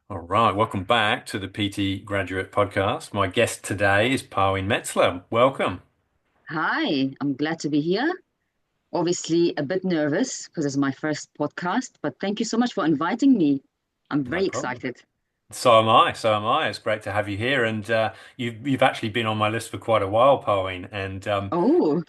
All right, welcome back to the PT Graduate Podcast. My guest today is Parween Metzler. Welcome. Hi, I'm glad to be here. Obviously, a bit nervous because it's my first podcast, but thank you so much for inviting me. I'm No very problem. excited. So am I. So am I. It's great to have you here, and you've actually been on my list for quite a while, Parween. And Oh,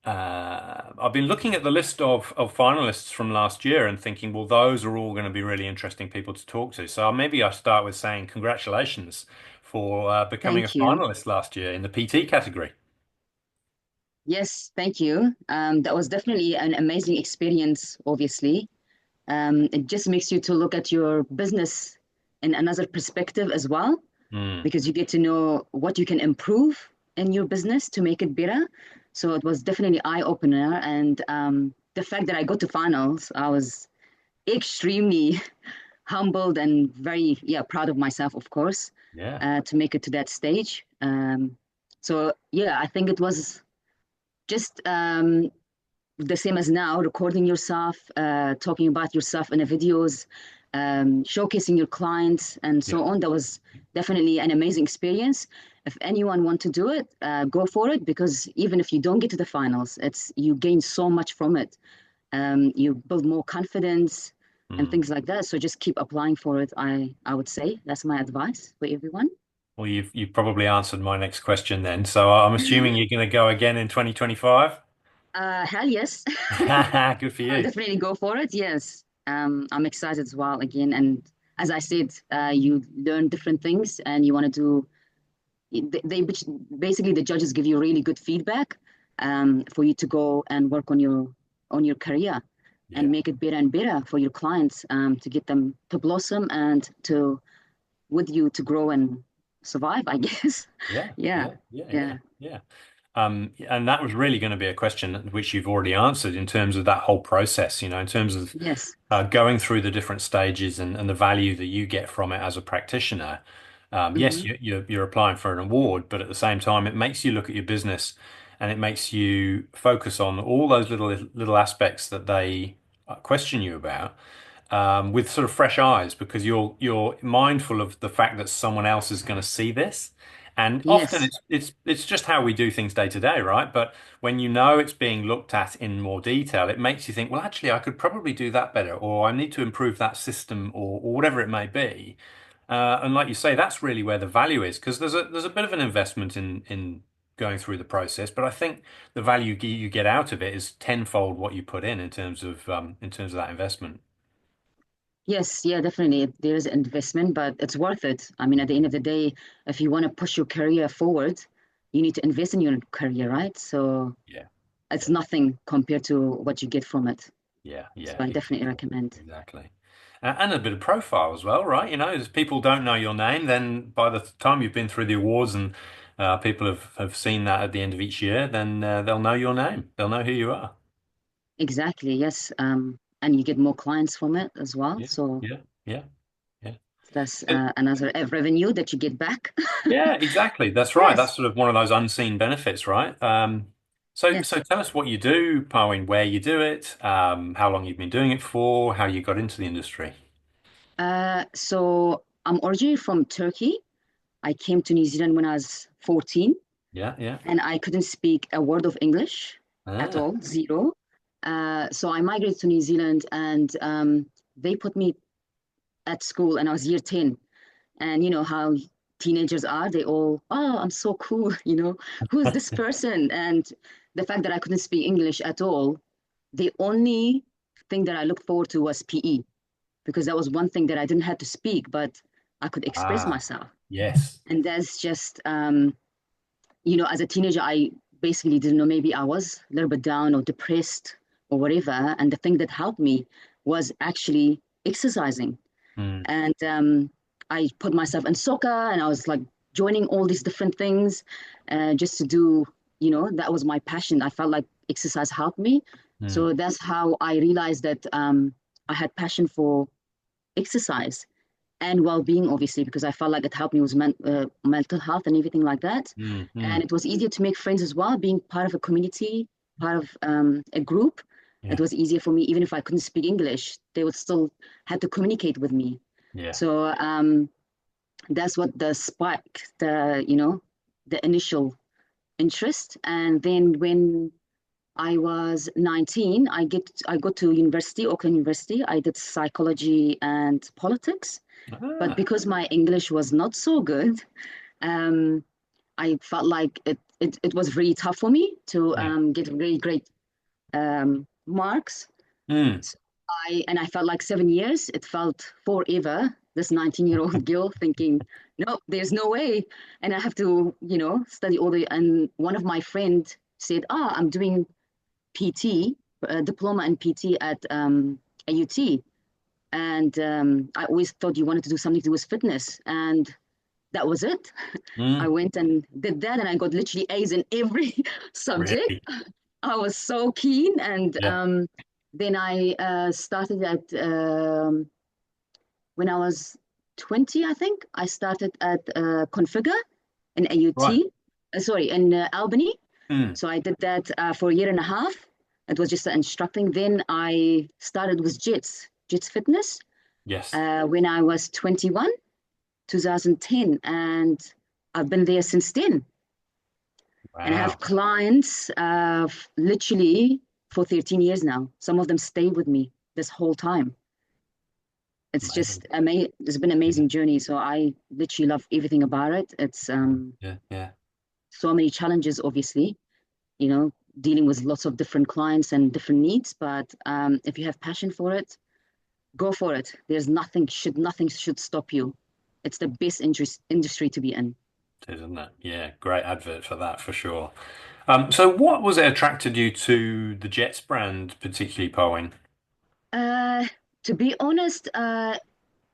I've been looking at the list of finalists from last year and thinking, well, those are all going to be really interesting people to talk to. So maybe I start with saying congratulations for becoming a thank you. finalist last year in the PT category. Yes, thank you. That was definitely an amazing experience, obviously. It just makes you to look at your business in another perspective as well, Mm, because you get to know what you can improve in your business to make it better. So it was definitely eye-opener. And the fact that I got to finals, I was extremely humbled and very proud of myself, of course, yeah. to make it to that stage. So yeah, I think it was just the same as now, recording yourself, talking about yourself in the videos, showcasing your clients, and Yeah. so on. That was definitely an amazing experience. If anyone want to do it, go for it, because even if you don't get to the finals, it's you gain so much from it. You build more confidence and Mm. things like that. So just keep applying for it. I would say that's my advice for everyone. Well, you've probably answered my next question then. So I'm assuming you're going to go again in 2025. Hell yes, Good for I'll you. definitely go for it. Yes, I'm excited as well again. And as I said, you learn different things, and you want to do. They basically the judges give you really good feedback for you to go and work on your career and Yeah. make it better and better for your clients to get them to blossom and to with you to grow and survive, I guess. Yeah. Yeah, Yeah. Yeah. Yeah. yeah, Yeah. And that was really going to be a question which you've already answered in terms of that whole process, in terms of yes, going through the different stages and the value that you get from it as a practitioner. Yes, hmm you're applying for an award, but at the same time, it makes you look at your business and it makes you focus on all those little aspects that they question you about with sort of fresh eyes because you're mindful of the fact that someone else is going to see this. And often yes, it's just how we do things day to day, right? But when you know it's being looked at in more detail, it makes you think, well, actually, I could probably do that better, or I need to improve that system, or whatever it may be. And like you say, that's really where the value is, because there's a bit of an investment in going through the process, but I think the value you get out of it is tenfold what you put in terms of that investment. yes, yeah, definitely. There's investment, but it's worth it. I mean, at the end of the day, if you want to push your career forward, you need to invest in your career, right? So Yeah, it's yeah, nothing compared to what you get from it. yeah, So yeah, I definitely exactly, recommend. exactly. And a bit of profile as well, right? If people don't know your name, then by the time you've been through the awards and people have seen that at the end of each year, then they'll know your name. They'll know who you are. Exactly, yes. And you get more clients from it as well. Yeah, So yeah, yeah, yeah. that's So, another revenue that you get back. yeah, exactly. That's right. Yes, That's sort of one of those unseen benefits, right? So yes. tell us what you do, Parwin, where you do it, how long you've been doing it for, how you got into the industry. So I'm originally from Turkey. I came to New Zealand when I was 14, Yeah, yeah. and I couldn't speak a word of English at Ah, all, zero. So I migrated to New Zealand, and they put me at school, and I was year 10. And you know how teenagers are, they all, oh, I'm so cool, who is this person? And the fact that I couldn't speak English at all, the only thing that I looked forward to was PE, because that was one thing that I didn't have to speak, but I could express ah, myself. yes. And that's just, as a teenager, I basically didn't know, maybe I was a little bit down or depressed or whatever. And the thing that helped me was actually exercising. Hmm. And I put myself in soccer, and I was like joining all these different things just to do, that was my passion. I felt like exercise helped me. Hmm. So that's how I realized that I had passion for exercise and well-being, obviously, because I felt like it helped me with mental health and everything like that. Hmm. Hmm. And it was easier to make friends as well, being part of a community, part of a group. It Yeah. was easier for me, even if I couldn't speak English, they would still had to communicate with me. Yeah. So that's what the spark, the initial interest. And then when I was 19, I got to university, Auckland University. I did psychology and politics, but Ah, because my English was not so good, um, I felt like it was really tough for me to yeah. get really great marks. Mm. So I felt like 7 years. It felt forever. This 19-year-old girl thinking, no, there's no way, and I have to, study all the. And one of my friend said, I'm doing PT, diploma in PT at AUT, and I always thought you wanted to do something to do with fitness, and that was it. I Mm. went and did that, and I got literally A's in every subject. Really? I was so keen, and Yeah. then I started at when I was 20, I think. I started at Configure in Right. AUT, sorry, in Albany. Mm. So I did that for a year and a half. It was just instructing. Then I started with Jits Fitness, Yes. when I was 21, 2010, and I've been there since then. And I have Wow. clients literally for 13 years now. Some of them stay with me this whole time. It's Amazing. just amazing. It's been an Yeah. amazing journey. So I literally love everything about it. It's Yeah. Yeah. so many challenges, obviously, dealing with lots of different clients and different needs. But if you have passion for it, go for it. Nothing should stop you. It's the best industry to be in. It is, isn't it? Yeah. Great advert for that for sure. So what was it attracted you to the Jets brand, particularly Parween? Uh, to be honest,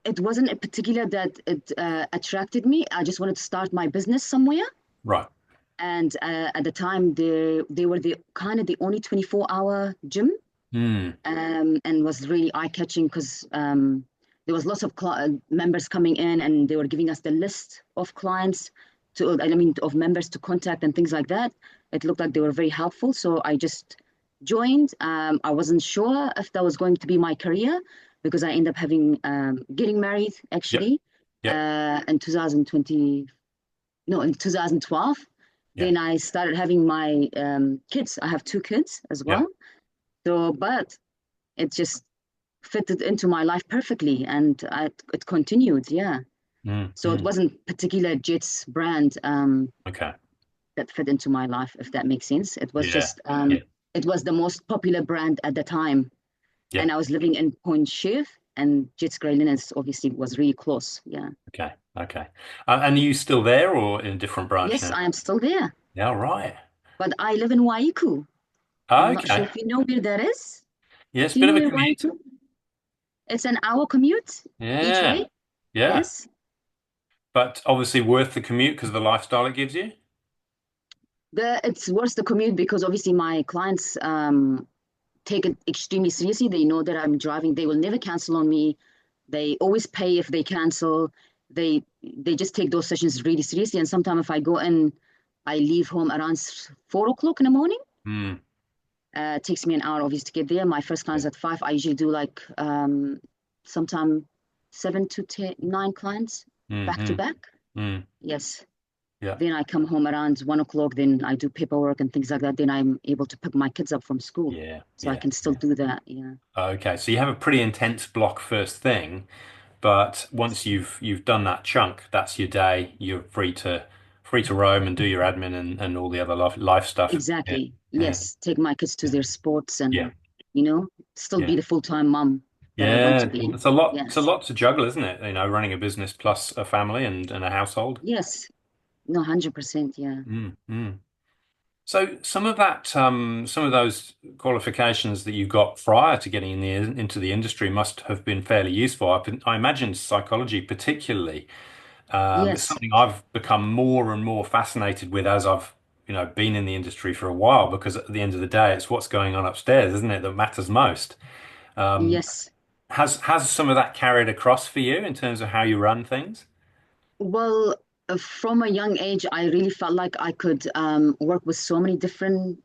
it wasn't a particular that it attracted me. I just wanted to start my business somewhere. Right. And at the time, they were the kind of the only 24-hour gym, Mm. and was really eye-catching because there was lots of members coming in, and they were giving us the list of clients of members to contact and things like that. It looked like they were very helpful, so I just joined. I wasn't sure if that was going to be my career because I ended up getting married Yep. actually Yep. in 2020, no, in 2012. Yeah. Then I started having my kids. I have two kids as Yeah. well. So, but it just fitted into my life perfectly, and it continued. Yeah. Mm. So it Mm. wasn't particular Jets brand Okay. that fit into my life, if that makes sense. It was Yeah. just Yeah. it was the most popular brand at the time, Yeah. and I was living in Point Chief, and Jets Grey Linens obviously was really close. Yeah. Okay. Okay. And are you still there or in a different branch Yes, now? I am still there, Yeah. Right. but I live in Waiku. I'm not sure Okay. if you know where that is. Yeah, it's a Do you bit know of a where commute. Waiku? It's an hour commute each Yeah. way. Yeah. Yes. But obviously worth the commute because of the lifestyle it gives you. It's worse the commute because obviously my clients take it extremely seriously. They know that I'm driving. They will never cancel on me. They always pay if they cancel. They just take those sessions really seriously. And sometimes if I go in, I leave home around 4 o'clock in the morning. Mm. It takes me an hour obviously to get there. My first client Yeah. is at 5. I usually do like sometime 7 to 9 clients Mm. back to Mm. back. Mm. Yes. Yeah. Then I come home around 1 o'clock. Then I do paperwork and things like that. Then I'm able to pick my kids up from school, Yeah. so I Yeah. can still Yeah. do that. Yeah. Okay. So you have a pretty intense block first thing, but once you've done that chunk, that's your day. You're free to roam and do your admin and all the other life stuff. Yeah. Exactly. Yeah. Yes. Take my kids to Yeah. their sports Yeah. and, you know, still be Yeah. the full-time mom that I want to Yeah. be. It's a lot. It's a Yes. lot to juggle, isn't it? You know, running a business plus a family and a household. Yes. No, 100%. Yeah. Mm. Mm. So some of that, some of those qualifications that you got prior to getting into the industry must have been fairly useful. I imagine psychology particularly. It's Yes. something I've become more and more fascinated with as I've, been in the industry for a while, because at the end of the day, it's what's going on upstairs, isn't it, that matters most. Um, Yes. has some of that carried across for you in terms of how you run things? Well, from a young age, I really felt like I could work with so many different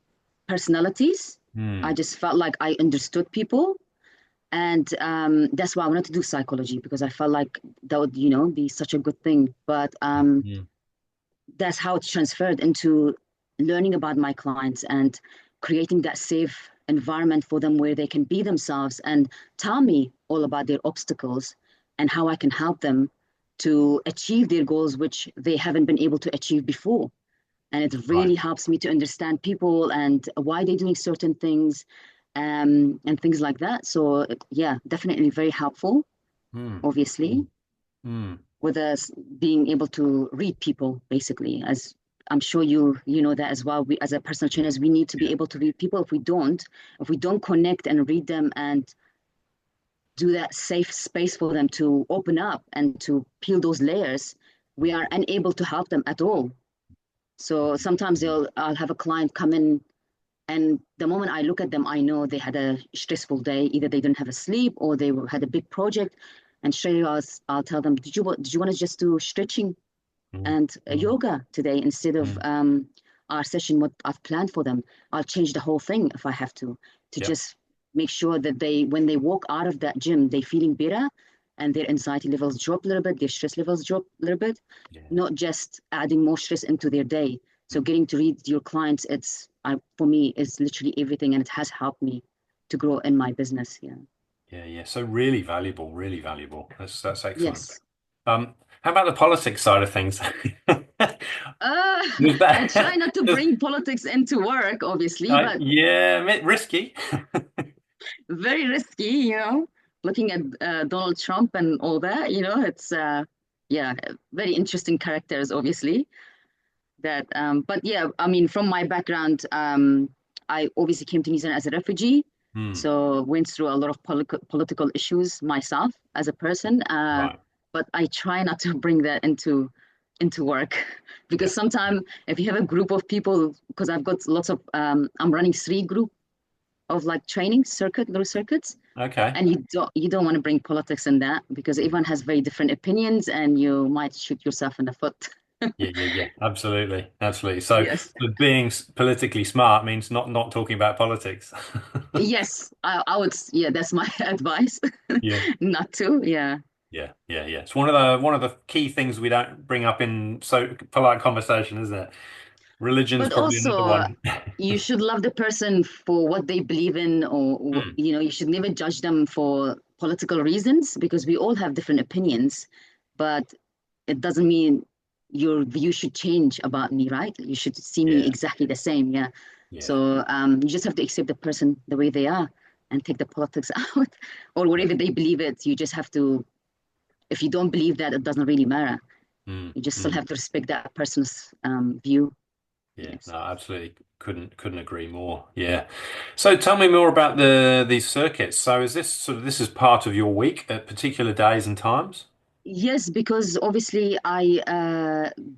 personalities. I Hmm. just felt like I understood people. And that's why I wanted to do psychology because I felt like that would, be such a good thing. But Mm. that's how it's transferred into learning about my clients and creating that safe environment for them where they can be themselves and tell me all about their obstacles and how I can help them to achieve their goals, which they haven't been able to achieve before. And it Right. really helps me to understand people and why they're doing certain things, and things like that. So, yeah, definitely very helpful, Mm. obviously, Mm. Mm. with us being able to read people, basically. As I'm sure you know that as well. We, as a personal Yeah. trainers, we need to be Yeah. able to read people. If we don't connect and read them and do that safe space for them to open up and to peel those layers, we are unable to help them at all. So sometimes Mm. I'll have a client come in, and the moment I look at them, I know they had a stressful day. Either they didn't have a sleep or they had a big project. And straight away I'll tell them, did you want to just do stretching Mm. and Mm. yoga today instead of Mm. our session, what I've planned for them? I'll change the whole thing if I have to Yep. just make sure that when they walk out of that gym, they're feeling better and their anxiety levels drop a little bit, their stress levels drop a little bit, Yeah. not just adding more stress into their day. So Mm. getting to read your clients, for me, is literally everything, and it has helped me to grow in my business. Yeah. Yeah. Yeah. So really valuable, really valuable. That's excellent. Yes. How about the politics side of things? Was I try that not to just bring politics into work, obviously, but yeah, a bit risky? very risky, looking at Donald Trump and all that, it's, yeah, very interesting characters, obviously. But yeah, I mean, from my background, I obviously came to New Zealand as a refugee, Hmm. so went through a lot of political issues myself as a person. Right. But I try not to bring that into work because Yeah. sometimes if you have a group of people, because I've got lots of, I'm running three group of like training little circuits, Okay. and you don't want to bring politics in that because everyone has very different opinions and you might shoot yourself in the foot. Yeah, yeah, yeah. Absolutely. Absolutely. So, Yes. but being politically smart means not talking about politics. Yes, I would. Yeah, that's my advice. Yeah. Not to. Yeah, Yeah, yeah, yeah. It's one of the key things we don't bring up in so polite conversation, isn't it? Religion's but probably another also one. you should love the person for what they believe in, or Hmm. you should never judge them for political reasons because we all have different opinions, but it doesn't mean your view should change about me, right? You should see me Yeah, exactly the same. Yeah. yeah, So you just have to accept the person the way they are and take the politics out or yeah. whatever they believe it. You just have to. If you don't believe that, it doesn't really matter. Mm, You just still mm. have to respect that person's view. Yeah, Yes. no, absolutely couldn't agree more. Yeah. So tell me more about these circuits. So is this is part of your week at particular days and times? Yes, because obviously I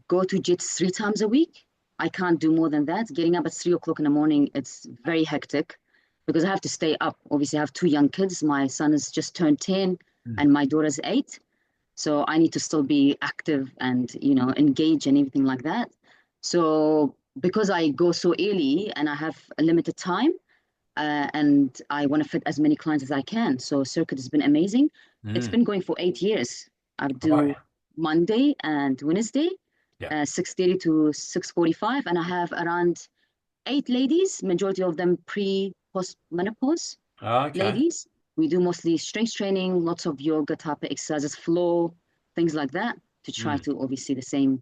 go to JITS 3 times a week. I can't do more than that. Getting up at 3 o'clock in the morning, it's very hectic because I have to stay up. Obviously, I have two young kids. My son has just turned 10 Mm. and my daughter's 8. So I need to still be active and, engage and everything like that. So because I go so early and I have a limited time, and I want to fit as many clients as I can. So Circuit has been amazing. It's Mm. been going for 8 years. I do Right. Monday and Wednesday, Yeah. 6:30 to 6:45, and I have around 8 ladies, majority of them post menopause Okay. ladies. We do mostly strength training, lots of yoga type of exercises, flow, things like that, to try Mm. to obviously the same,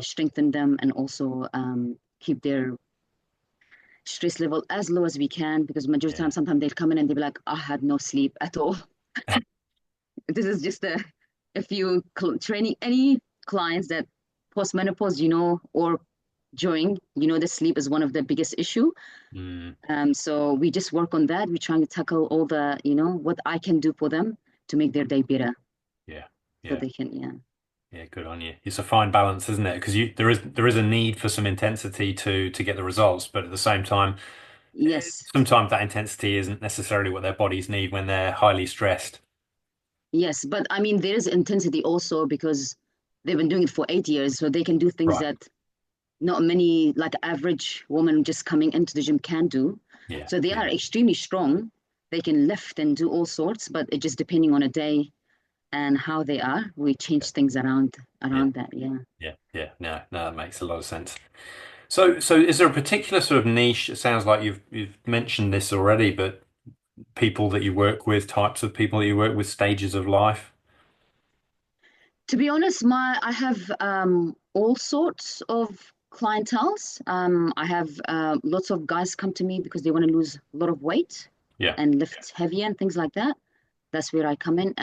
strengthen them and also keep their stress level as low as we can because majority of the Yeah. time sometimes they'll come in and they'll be like, I had no sleep at all. This is just if you training any clients that post menopause, or during, the sleep is one of the biggest issue. Mm. So we just work on that. We're trying to tackle all the, what I can do for them to make their day better Yeah. so Yeah. they can, yeah. Yeah, good on you. It's a fine balance, isn't it? Because there is a need for some intensity to get the results, but at the same time, Yes. sometimes that intensity isn't necessarily what their bodies need when they're highly stressed. Yes. But I mean, there's intensity also because they've been doing it for 8 years. So they can do things Right. that not many, like average woman just coming into the gym can do. Yeah. So they Yeah. are extremely strong. they can lift and do all sorts, but it just depending on a day and how they are, we change things Yeah, around that. Yeah. yeah, yeah. No, no, that makes a lot of sense. So is there a particular sort of niche? It sounds like you've mentioned this already, but people that you work with, types of people that you work with, stages of life. To be honest, my I have all sorts of clientels. I have lots of guys come to me because they want to lose a lot of weight Yeah. and lift heavier and things like that. That's where I come in.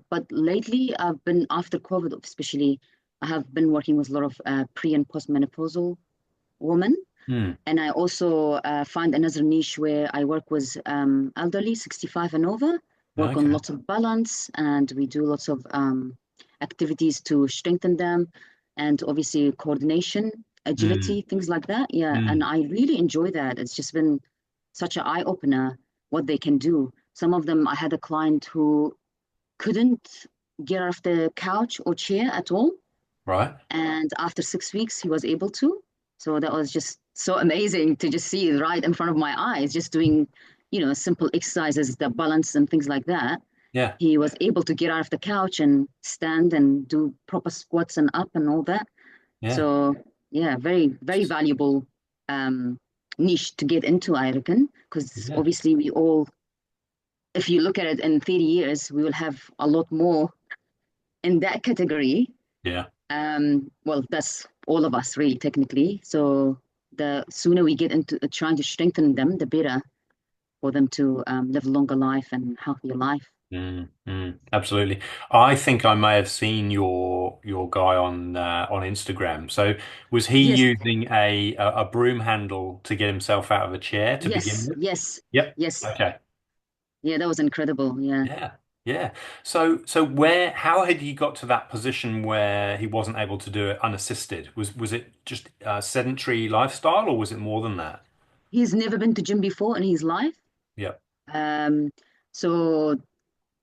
But lately, I've been after COVID, especially, I have been working with a lot of pre and postmenopausal women. Hmm. And I also find another niche where I work with elderly, 65 and over, work on Okay. lots of balance, and we do lots of activities to strengthen them, and obviously coordination, Hmm. agility, things like that. Yeah, and Hmm. I really enjoy that. It's just been such an eye opener what they can do. Some of them, I had a client who couldn't get off the couch or chair at all, Right. and after 6 weeks, he was able to. So that was just so amazing to just see it right in front of my eyes, just doing, simple exercises, the balance and things like that. Yeah. He was able to get out of the couch and stand and do proper squats and up and all that. Yeah. So yeah, very, very valuable um, niche to get into, I reckon, because Yeah. obviously we all, if you look at it in 30 years, we will have a lot more in that category. Yeah. Well, that's all of us, really, technically. So the sooner we get into trying to strengthen them, the better for them to live a longer life and healthier life. Mm, mm, absolutely. I think I may have seen your guy on Instagram. So was he Yes, using a broom handle to get himself out of a chair to begin yes, with? yes, Yep. yes. Okay. Yeah, that was incredible. Yeah. Yeah. Yeah. So where how had he got to that position where he wasn't able to do it unassisted? Was it just a sedentary lifestyle or was it more than that? He's never been to gym before in his life. Yep. Um, so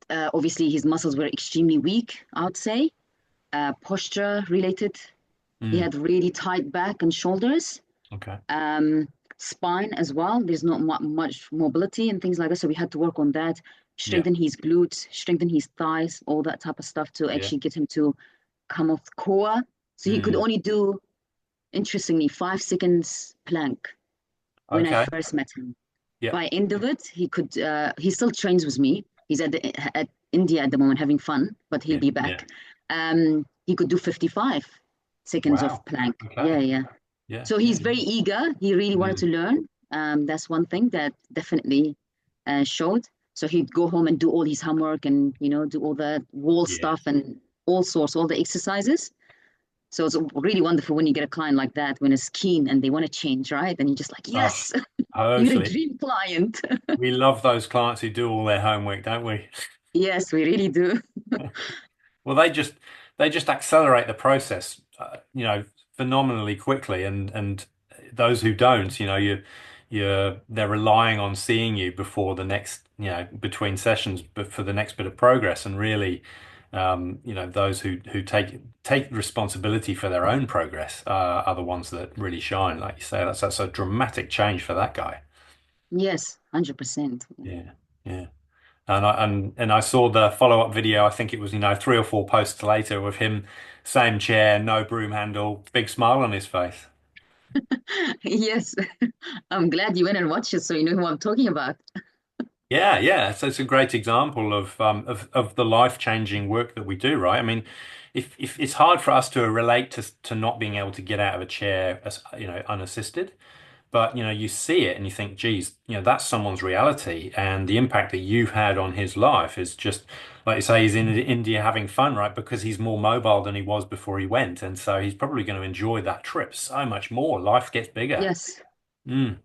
obviously his muscles were extremely weak, I would say. Posture related. He Mm, had really tight back and shoulders. okay. um, Spine as well. There's not much mobility and things like that. So we had to work on that, Yeah. strengthen his glutes, strengthen his thighs, all that type of stuff to Yeah. actually get him to come off core. So he could Mm, only do, interestingly, 5 seconds plank when I okay. first met him. Yep. By end of it, he could. He still trains with me. He's at India at the moment having fun, but he'll Yeah. be Yeah. back. He could do 55 seconds of Wow. plank. Yeah, Okay. yeah. Yeah. So Yeah. he's very eager. He really wanted Mm, to learn. That's one thing that definitely showed. So he'd go home and do all his homework and do all the wall yeah. stuff and all sorts, all the exercises. So it's really wonderful when you get a client like that when it's keen and they want to change, right? And you're just like, Oh, yes, you're a totally. dream client. We love those clients who do all their homework, don't we? Yes, we really do. Well, they just accelerate the process, phenomenally quickly, and those who don't, they're relying on seeing you before the next, between sessions, but for the next bit of progress, and really, those who take responsibility for their own progress are the ones that really shine. Like you say, that's a dramatic change for that guy. Yes, 100%. Yeah, yeah. And I saw the follow-up video. I think it was, 3 or 4 posts later with him, same chair, no broom handle, big smile on his face. Yes, I'm glad you went and watched it so you know who I'm talking about. Yeah, yeah. So it's a great example of the life-changing work that we do, right? I mean, if it's hard for us to relate to not being able to get out of a chair as unassisted. But you see it and you think, geez, that's someone's reality, and the impact that you've had on his life is just like you say, he's in India having fun, right? Because he's more mobile than he was before he went, and so he's probably going to enjoy that trip so much more. Life gets bigger. Yes. Mm.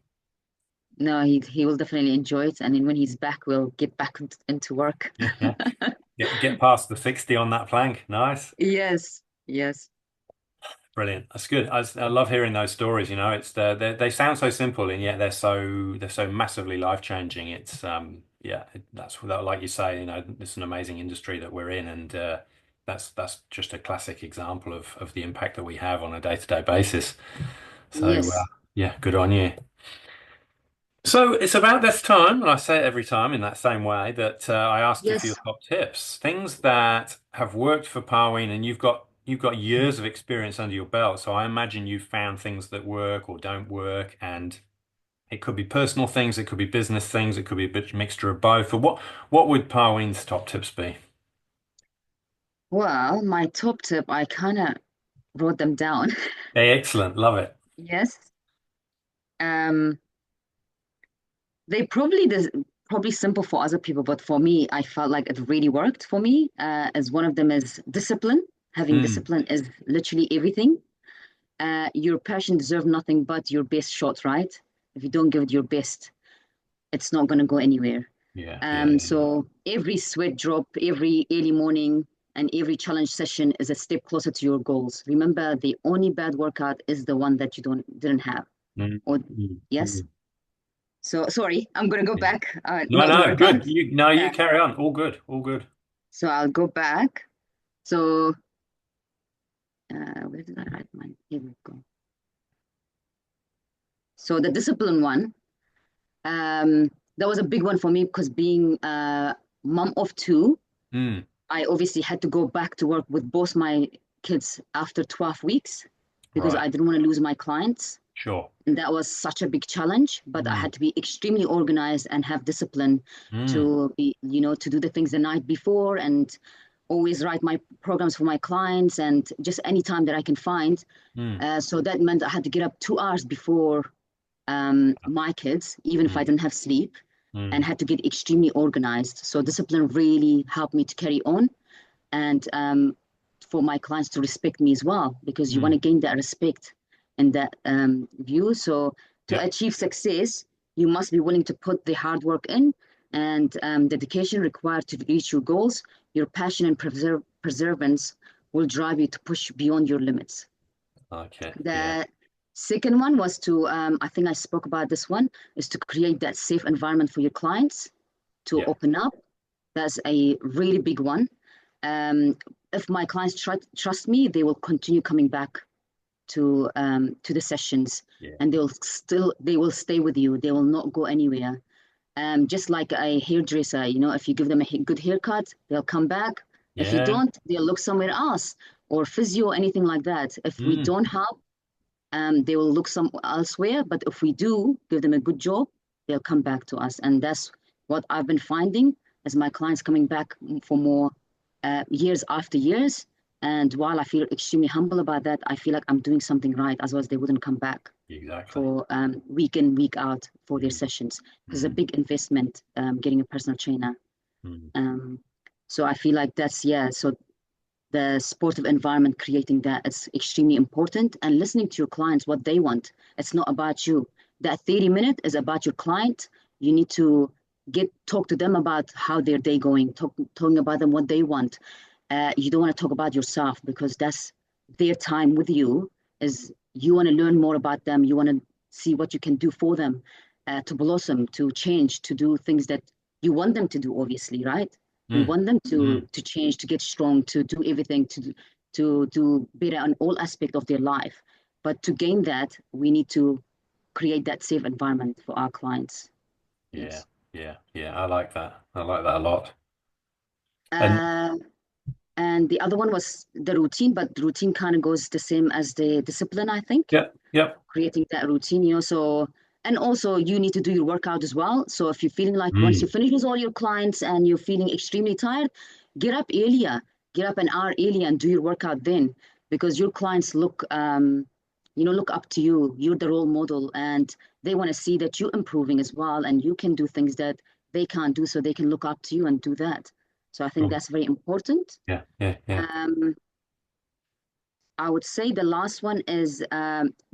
No, he will definitely enjoy it. And then when he's back, we'll get back into work. Yeah. Get past the 60 on that plank. Nice. Yes, yes, Brilliant. That's good. I love hearing those stories. It's they sound so simple and yet they're so massively life changing. It's yeah, that's like you say. It's an amazing industry that we're in, and that's just a classic example of the impact that we have on a day-to-day basis. So yes. yeah, good on you. So it's about this time, and I say it every time in that same way that I ask you for your Yes. top tips, things that have worked for Parween, and you've got years of experience under your belt. So I imagine you've found things that work or don't work, and it could be personal things, it could be business things, it could be a bit mixture of both. Or what would Parween's top tips be? Well, my top tip, I kind of wrote them down. Hey, excellent, love it. Yes. Um, they probably simple for other people, but for me, I felt like it really worked for me. As one of them is discipline. Having Mm, discipline is literally everything. Your passion deserves nothing but your best shot, right? If you don't give it your best, it's not going to go anywhere. yeah, yeah, yeah. So every sweat drop, every early morning, and every challenge session is a step closer to your goals. Remember, the only bad workout is the one that you didn't have. Mm, Or mm, yes. mm, So sorry, I'm gonna go yeah. back. No, Not the no, workout. good. You Yeah. carry on. All good, all good. So I'll go back. So where did I write mine? Here we go. So the discipline one, that was a big one for me because being mom of two, Mm, I obviously had to go back to work with both my kids after 12 weeks because right, I didn't want to lose my clients. sure. And that was such a big challenge, but I Mm, had to be extremely organized and have discipline mm, to to do the things the night before and always write my programs for my clients and just any time that I can find. mm, So that meant I had to get up 2 hours before my kids, even if I mm, didn't have sleep, and mm, had to get extremely organized. So discipline really helped me to carry on and for my clients to respect me as well, because you want to mm. gain that respect and that view. So to Yep. achieve success, you must be willing to put the hard work in and dedication required to reach your goals. Your passion and perseverance will drive you to push beyond your limits. Okay. Yeah. The second one was to, I think I spoke about this one, is to create that safe environment for your clients to Yeah. open up. That's a really big one. Um, if my clients trust me, they will continue coming back to the sessions, Yeah. and they will stay with you. They will not go anywhere. Just like a hairdresser, if you give them a good haircut, they'll come back. If you Yeah. don't, they'll look somewhere else, or physio, anything like that. If we Mm. don't help, they will look some elsewhere. But if we do give them a good job, they'll come back to us. And that's what I've been finding as my clients coming back for more years after years. And while I feel extremely humble about that, I feel like I'm doing something right, as well as they wouldn't come back Exactly. for week in, week out for their Mm. sessions. Because it's a Mm. big investment getting a personal trainer. Mm. Um, so I feel like that's, yeah. So the supportive environment, creating that, it's extremely important, and listening to your clients what they want. It's not about you. That 30 minute is about your client. You need to get talk to them about how their day going, talking about them what they want. You don't want to talk about yourself, because that's their time with you. Is you want to learn more about them, you want to see what you can do for them, to blossom, to change, to do things that you want them to do, obviously, right? We Mm. want them Mm. to change, to get strong, to do everything, to do better on all aspects of their life. But to gain that, we need to create that safe environment for our clients. Yeah. Yes. Yeah. Yeah. I like that. I like that a lot. And Uh, and the other one was the routine, but the routine kind of goes the same as the discipline, I think. yep. Yep. Creating that routine, so and also you need to do your workout as well. So if you're feeling like once you Mm. finish with all your clients and you're feeling extremely tired, get up earlier, get up an hour earlier and do your workout then, because your clients look up to you. You're the role model, and they want to see that you're improving as well, and you can do things that they can't do, so they can look up to you and do that. So I think Sure. that's very important. Yeah. Yeah. Yeah. um, I would say the last one is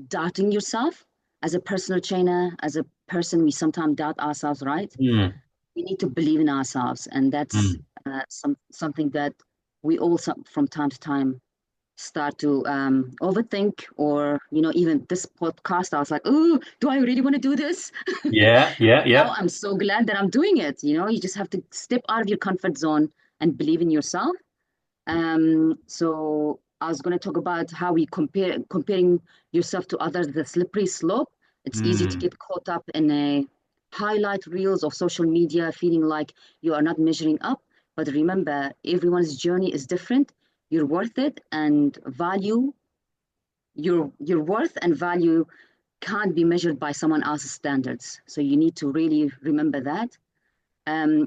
doubting yourself. As a personal trainer, as a person, we sometimes doubt ourselves, right? Mm. We need to believe in ourselves, and that's Mm. something that we all from time to time start to overthink. Or even this podcast, I was like, oh, do I really want to do this? Yeah. Yeah. Now Yeah. I'm so glad that I'm doing it. You just have to step out of your comfort zone and believe in yourself. So I was going to talk about how we comparing yourself to others, the slippery slope. It's easy to Mm. get caught up in highlight reels of social media, feeling like you are not measuring up. But remember, everyone's journey is different. You're worth it, and value your worth and value can't be measured by someone else's standards. So you need to really remember that.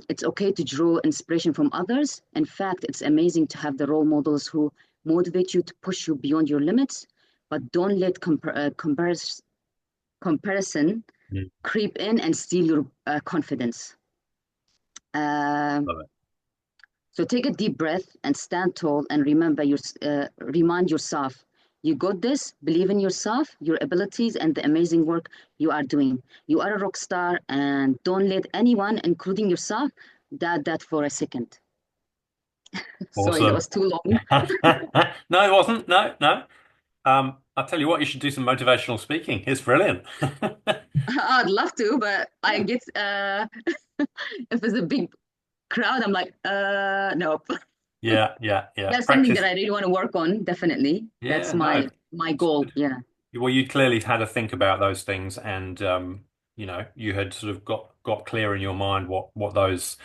It's okay to draw inspiration from others. In fact, it's amazing to have the role models who motivate you to push you beyond your limits, but don't let comparison Mm. creep in and steal your confidence. Uh, Love it. so take a deep breath and stand tall and remind yourself, you got this, believe in yourself, your abilities, and the amazing work you are doing. You are a rock star, and don't let anyone, including yourself, doubt that for a second. Sorry, that Awesome. was too long. No, it wasn't. No, no. I'll tell you what, you should do some motivational speaking. It's brilliant. I'd love to, but I get if it's a big crowd, I'm like, nope. Yeah, yeah, yeah. That's something that Practice. I really want to work on, definitely. That's Yeah, no. my goal. Yeah. Well, you clearly had to think about those things, and you had sort of got clear in your mind what those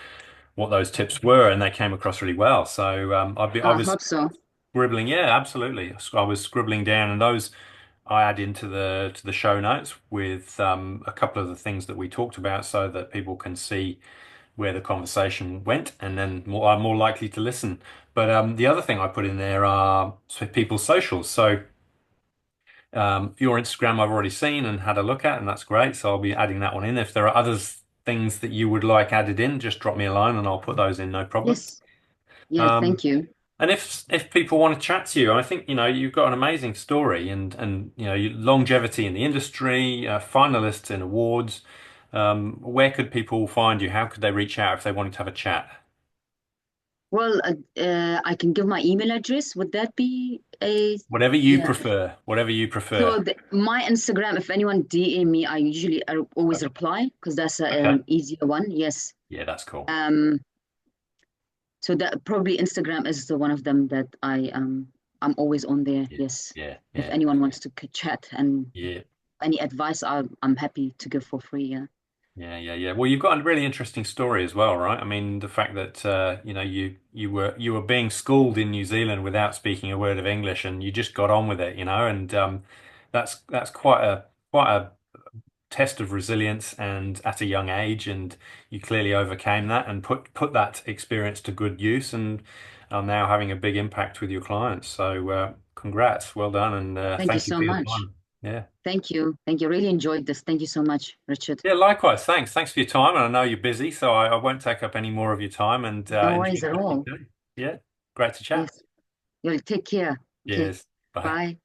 tips were, and they came across really well. So I I was hope so. scribbling, yeah, absolutely. I was scribbling down, and those I add into the show notes with a couple of the things that we talked about, so that people can see where the conversation went, and then are more likely to listen. But the other thing I put in there are people's socials. So your Instagram I've already seen and had a look at, and that's great. So I'll be adding that one in. If there are others things that you would like added in, just drop me a line and I'll put those in, no problem. Yes. Yeah. Um, Thank you. and if people want to chat to you, I think you've got an amazing story, and your longevity in the industry, finalists in awards. Where could people find you? How could they reach out if they wanted to have a chat? Well, I can give my email address. Would that be a Whatever you yeah? prefer. Whatever you So prefer. my Instagram, if anyone DM me, I usually always reply because that's Okay. an easier one. Yes. Yeah, that's cool. Um. So that probably Instagram is the one of them that I'm always on there. Yeah, Yes. yeah, If yeah, anyone wants to chat and yeah. any advice, I'm happy to give for free. Yeah. Yeah, yeah, yeah. Well, you've got a really interesting story as well, right? I mean, the fact that you were being schooled in New Zealand without speaking a word of English, and you just got on with it, and that's quite a test of resilience, and at a young age, and you clearly overcame that and put that experience to good use, and are now having a big impact with your clients. So, congrats, well done, and Thank you thank you so for your much. time. Yeah. Thank you. Thank you. Really enjoyed this. Thank you so much, Richard. Yeah, likewise. Thanks. Thanks for your time. And I know you're busy, so I won't take up any more of your time, and No enjoy worries the at rest of all. your day. Yeah, great to chat. Yes. You'll take care. Okay. Cheers. Bye. Bye.